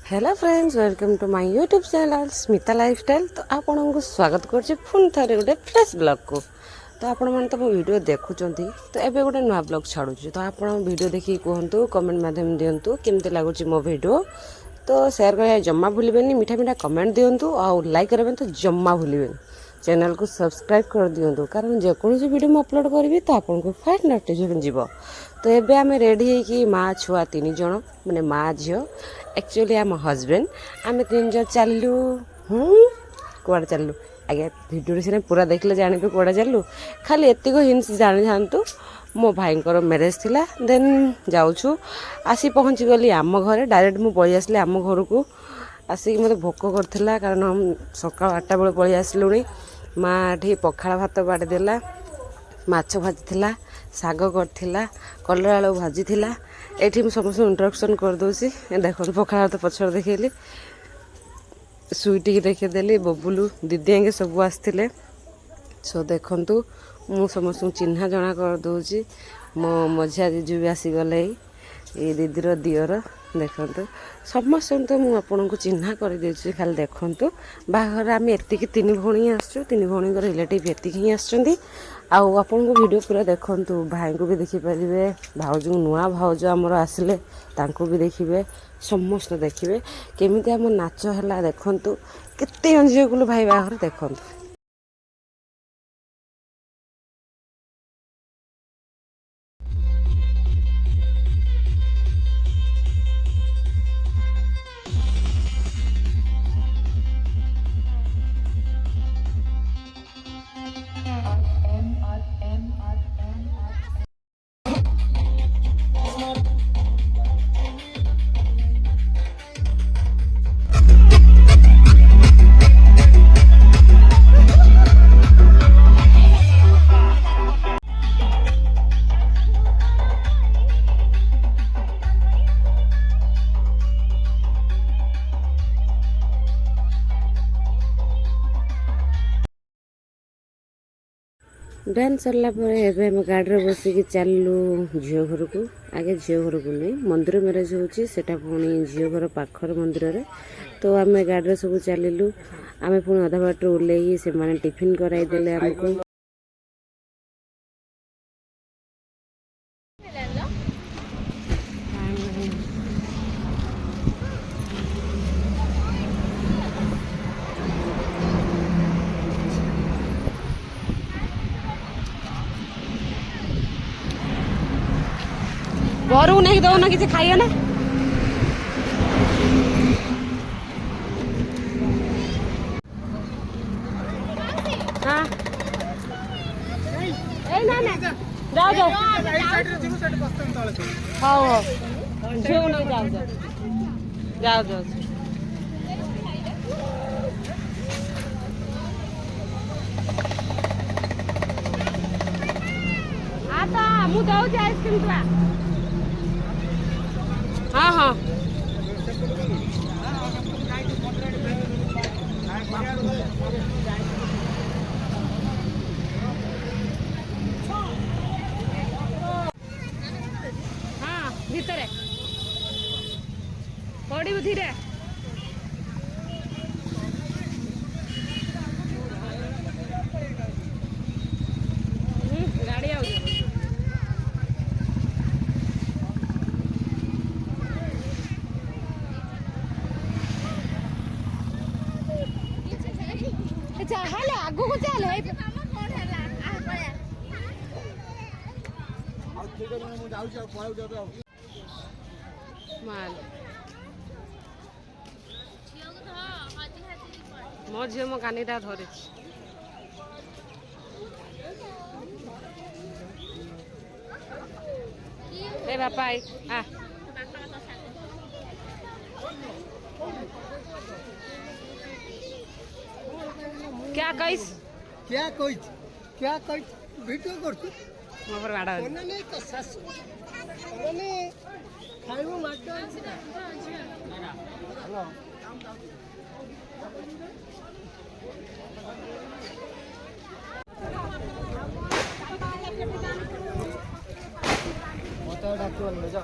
Hello friends welcome to my YouTube channel Smita lifestyle. तो आपन को स्वागत कर पुणी थे गोटे फ्रेश ब्लॉग को। तो आपण मैंने तो मो वीडियो देखुं तो एबे गोटे नुआ ब्लॉग छाड़ू तो आप वीडियो देखिए कहतु कमेंट माध्यम दिंतु केमती लगुच मो वीडियो। तो शेयर कर जम्मा भूलें मीठा मीठा कमेंट दिंतु आउ लाइक करें तो जम्मा भूलें चैनल को सब्सक्राइब कर दिंतु कारण जेकोसी वीडियो मैं अपलोड करी तो आपको फास्ट नोटिफिकेशन जीव। तो एबे आम रेडी होगी माँ छुआ 3 जन माने माँ झील एक्चुअली आम हजबैंड आम 3 जन चलू कौड़े चलू आज्ञा भिडियो सीना पूरा देखले जानवे कौड़े चलू खाली एतिक हिंस जानी था मो भाई मैरेज थिला देन जाऊँ आसी पहुँची गली आम घरे डायरेक्ट मुझे पलि आसली आम घर को आसिक मत भोक करथिला कारण हम सकाल 8टा बेले पलि आसलुणी। माँ ठी पखाड़ भात बाड़ी देला माछ भाजी साग करथिला कलरा आलू भाजी थिला। एठी मैं समस्त इंट्रोडक्शन कर दूसरी देखो पखाड़ भात पछर देखली स्वीटी की देखीदेली बबुलू दीदी आगे सब आसते सो देखु मु समस्त चिन्हा जना कर दूची मो मझिया जीजू भी आसीगले ये दीदीर दियर देखु समस्त तो मुझे चिन्हा कर देছি खाली देखु बाहर आम एतिक 3 भौणी आसचु 3 भौणी रिलेटिव एतिक ही आसचंदी आपन को वीडियो पूरा देखु भाई को भी देखिपारे भाउज नुआ भाउज आमर आसिले तांको भी देखिए समस्त देखिए केमिति आम नाच है देखु केते एंजॉय कलु भाई बाहर देखु। डांस सरला गाड़ी बसिक चलू झील घर को आगे झील घर को नहीं मंदिर मैरेज होटा पुणी झील घर पाखर मंदिर रे। तो आम गाड़ी सब चलू आम पुणी अधा बाट ओल्ल से मैंने टिफिन कराइदेले आमको। घर को नहीं दौना कि खाइए ना हाँ जाओ जाओ हाँ हाँ झील नहीं जाओ जाओ जाओ आता मु जाऊँ आइसक्रीम तुआ हाँ हाँ हाँ भीतर पड़ी धीरे गाड़ी आ चल आगू को चल मो झी मो कानीटा धरी बापा आई आ क्या कहिस क्या कहिस वीडियो करछु मोर बाडा नहीं तो सासु नहीं खाइबो माट हेलो मोटा डाक्टर ले जा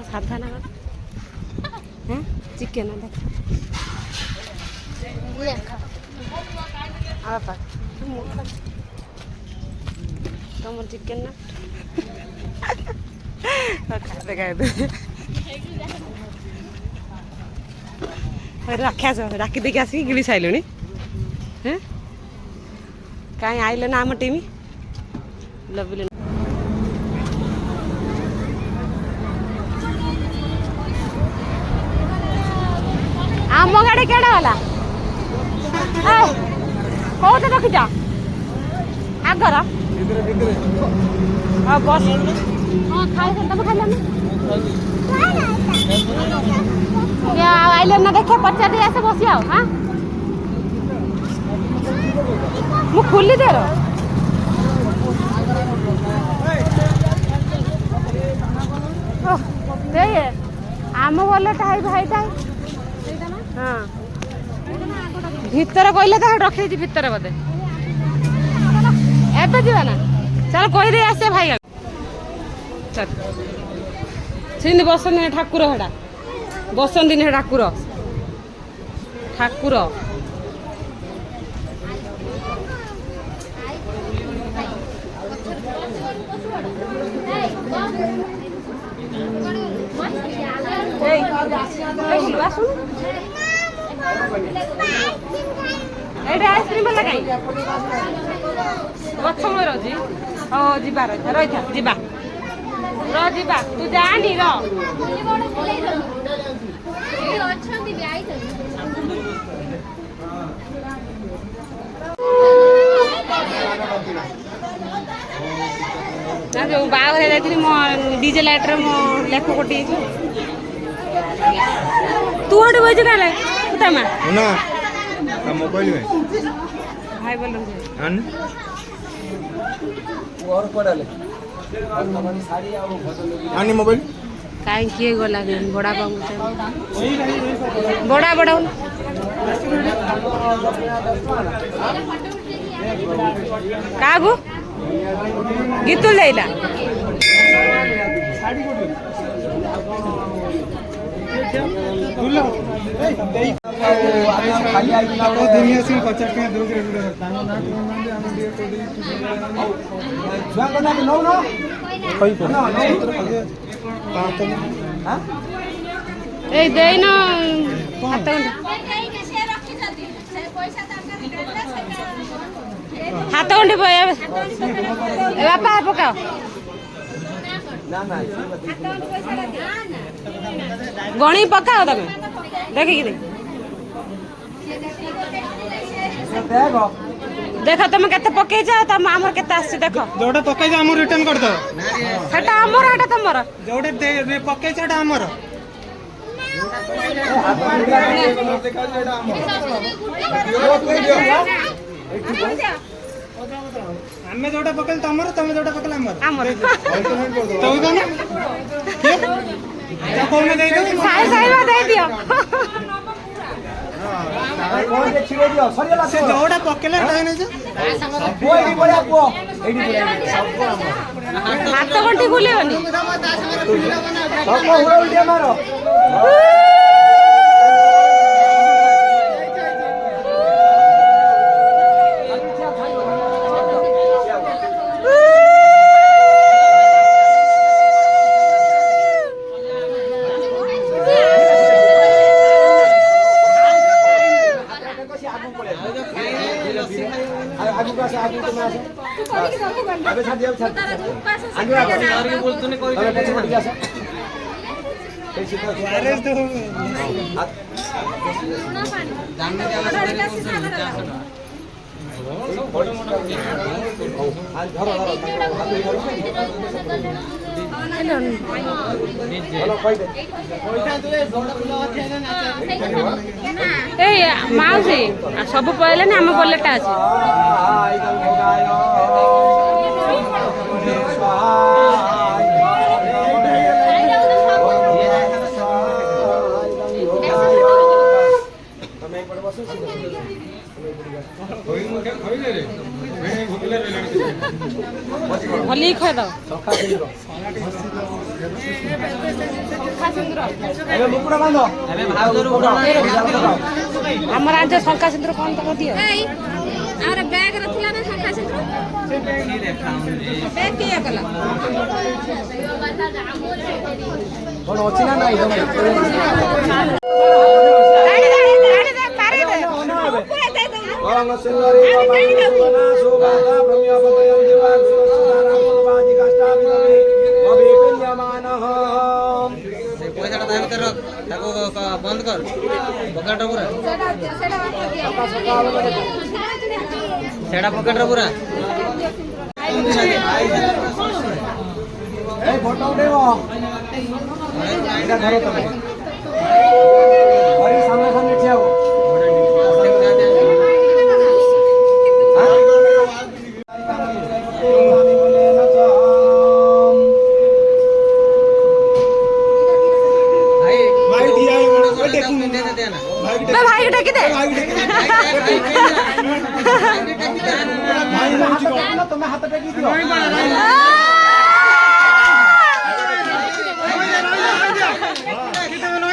साधा ना हाँ चिकेन तुम चिकेन ना खाते खाते रखा राखी देखिए आसिक गिली सारे हाँ कहीं आइल ना आम टीम लविले आम गाड़ी केड़ा वाला कौन रखी आगर बस हाँ खाए तुम खाइल आइल ना देखे पचार आसे बस हाँ मु खोली दे आम भल टाइम भाई हाँ भितर कहले तो रखी भितर बोधे एबे जीवा ना चल कही दे आसे भाई चल सिंध बसंत ठाकुर हेड़ा बसंत दिन ठाकुर ठाकुर आइसक्रीम लगाई गछ मैं रही जा रही जा तू जानी जो बाहर जाती मो डीजे लाइट मो लेख कटि तू हटे बज का मोबाइल में भाई बोल मोबाइल कहीं किए गला बड़ा बड़ा बड़ा क्या गीतुल जाइला हाथ गंढी बापा पकाओ गणी पकाओ तुम देखिए देख तुम केते पकई जा तम हमर केते आसी देख जोटा पकई जा हमर रिटर्न कर दो सेटा हमर एटा तमर जोटा पकई जा एटा हमर हमें जोटा पकल तमर तमे जोटा पकल हमर हमर तो कोन के कोन दे दो साई साई दे दियो कौन के छिड़े दियो सरिया से जोटा पकले एटा नै जे वो एडी बड़ा को एडी बड़ा हाथ गंटी खुलेबनी सबको उड़ा उल्टे मारो ୱାରେସ୍ ତ এই মাଉসୀ ସବୁ ପଳେଇଲେନି ଆମ ବୋଲେଟା ଅଛି ଭଲି ଖାଇଦ ଆମର ଆଜି ଶଙ୍ଖା ସିନ୍ଦୁର କ'ଣ ତାକୁ ଦିଅ ଆମର ବ୍ୟାଗ ରଖିଲା ନା ଶଙ୍ଖା ସିନ୍ଦୁର ବ୍ୟାଗ କିଏ କଲା କଣ ଅଛି ନା ନାଇଁ बंद कर पकेट पूरा सेड़ा पकेट पूरा फोटो उठेब धर तमे सामने सामने ठिया हो भाई टेकी दे तुम्हें हाथ टेकी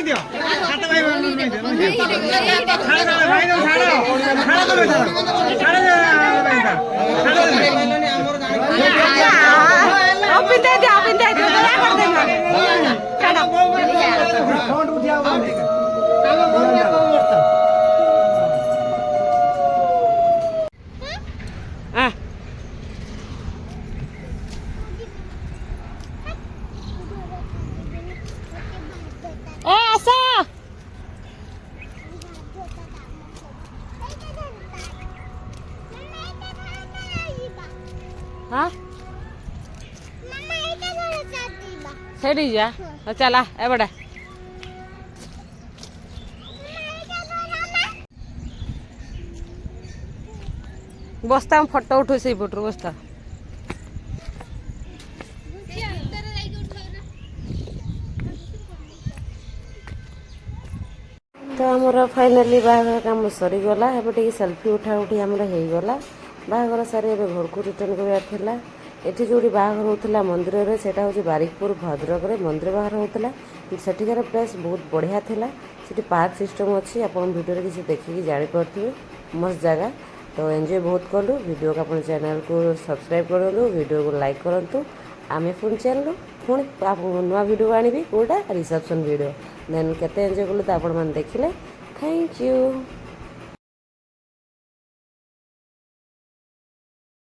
दियो ସେଠି ଯା ଚାଲା ଏପଟେ ବସ୍ତା ଆମେ ଫଟୋ ଉଠୁ ସେଇପଟରୁ ବସ୍ତା ତ ଆମର ଫାଇନାଲି ବାହାଘର କାମ ସରିଗଲା ଏବେ ଟିକେ ସେଲ୍ଫି ଉଠା ଉଠି ଆମର ହେଇଗଲା ବାହାଘର ସାରି ଏବେ ଘରକୁ ରିଟର୍ଣ୍ଣ କରିବାର ଥିଲା ଏଠି ଯେଉଁଠି ବାହାଘର ହେଉଥିଲା ମନ୍ଦିରରେ ସେଇଟା ହେଉଛି ବାରିକପୁର ଭଦ୍ରକରେ ମନ୍ଦିର ବାହାଘର ହେଉଥିଲା ସେଠିକାର ପ୍ଲେସ୍ ବହୁତ ବଢ଼ିଆ ଥିଲା ସେଠି ପାର୍କ ସିଷ୍ଟମ୍ ଅଛି ଆପଣ ଭିଡ଼ିଓରେ କିଛି ଦେଖିକି ଜାଣିପାରୁଥିବେ ମସ୍ତ ଜାଗା ତ ଏନ୍ଜୟ ବହୁତ କଲୁ ଭିଡ଼ିଓକୁ ଆପଣ ଚ୍ୟାନେଲକୁ ସବସ୍କ୍ରାଇବ୍ କରନ୍ତୁ ଭିଡ଼ିଓକୁ ଲାଇକ୍ କରନ୍ତୁ ଆମେ ପୁଣି ଚାଲିଲୁ ପୁଣି ନୂଆ ଭିଡ଼ିଓ ଆଣିବି କେଉଁଟା ରିସେପ୍ସନ୍ ଭିଡ଼ିଓ ଦେନ୍ କେତେ ଏନ୍ଜୟ କଲୁ ତ ଆପଣମାନେ ଦେଖିଲେ ଥ୍ୟାଙ୍କ ୟୁ